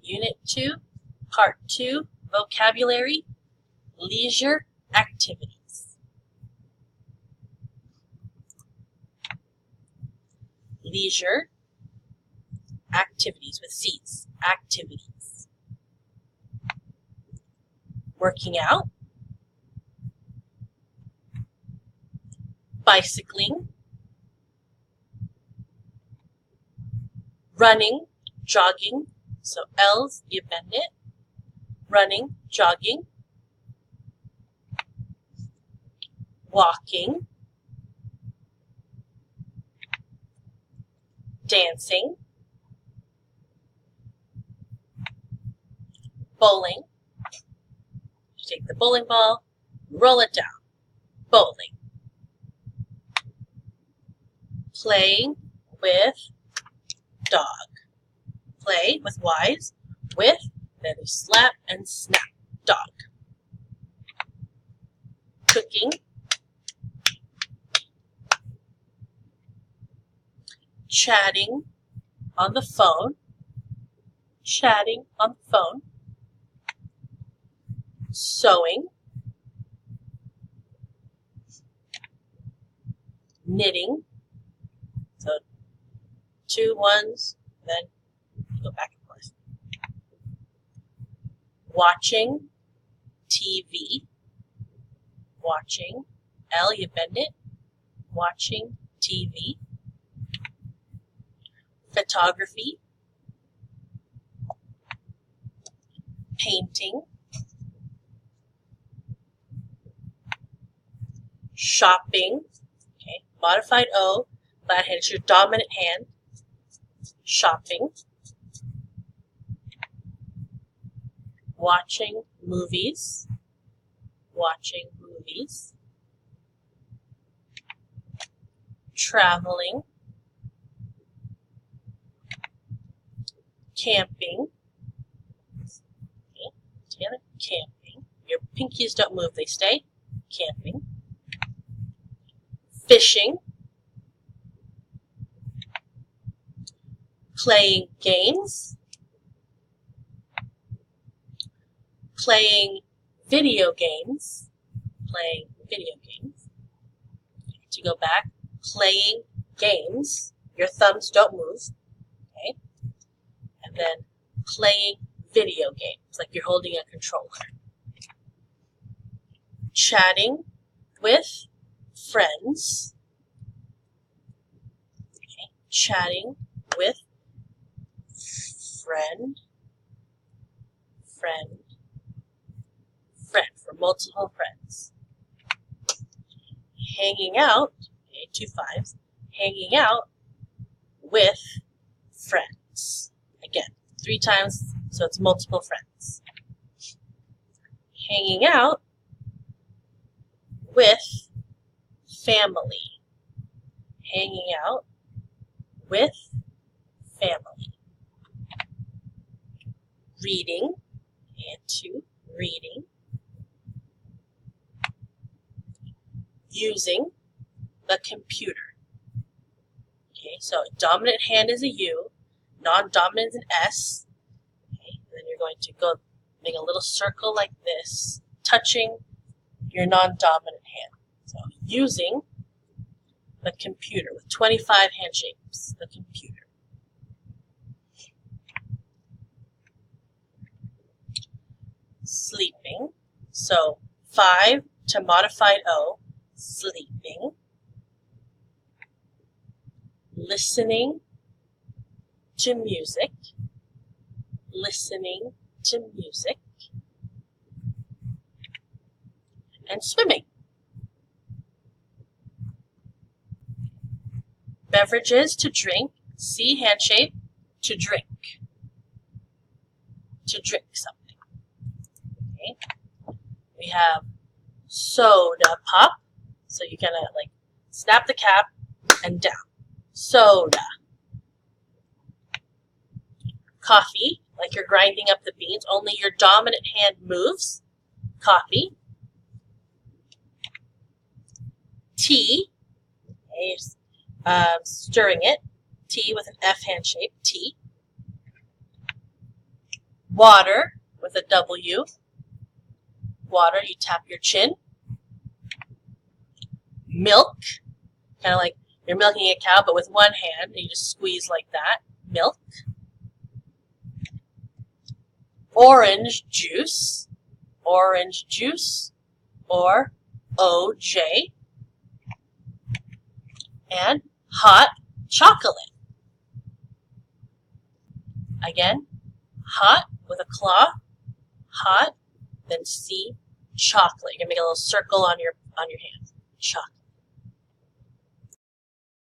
Unit 2, Part 2, Vocabulary, Leisure Activities. Leisure activities with C's. Activities. Working out, bicycling, running, jogging. So L's, you bend it. Running, jogging, walking, dancing, bowling. You take the bowling ball, roll it down. Bowling. Playing with dog. Play with Y's, with, then we slap and snap. Dog. Cooking. Chatting on the phone. Chatting on the phone. Sewing. Knitting. So 2 1s, then you go back and forth. Watching TV. Watching. L, you bend it. Watching TV. Photography. Painting. Shopping. Okay. Modified O. Flat hand is your dominant hand. Shopping. Watching movies. Watching movies. Traveling. Camping. Okay, together. Camping. Your pinkies don't move, they stay. Camping. Fishing. Playing games. Playing video games. Playing video games. To go back, playing games. Your thumbs don't move. Okay. And then playing video games, like you're holding a controller. Chatting with friends. Okay. Chatting with friend, for multiple friends. Hanging out, okay, 2 5s, hanging out with friends. Again, 3 times, so it's multiple friends. Hanging out with family. Hanging out with family. Reading, and 2, reading. Using the computer. Okay, so dominant hand is a U, non-dominant is an S. Okay, and then you're going to go make a little circle like this, touching your non-dominant hand. So using the computer with 25 hand shapes, the computer. Sleeping, so 5 to modified O, sleeping. Listening to music, listening to music. And swimming. Beverages, to drink, C, hand shape, to drink. To drink something. Okay. We have soda pop. So you kind of like snap the cap and down. Soda. Coffee, like you're grinding up the beans, only your dominant hand moves. Coffee. Tea. Okay, stirring it. T with an F hand shape. Tea. Water with a W. Water, you tap your chin. Milk, kind of like you're milking a cow, but with one hand, and you just squeeze like that. Milk. Orange juice, or OJ. And hot chocolate. Again, hot with a claw, hot, then C, chocolate. You're gonna make a little circle on your hand. Chocolate.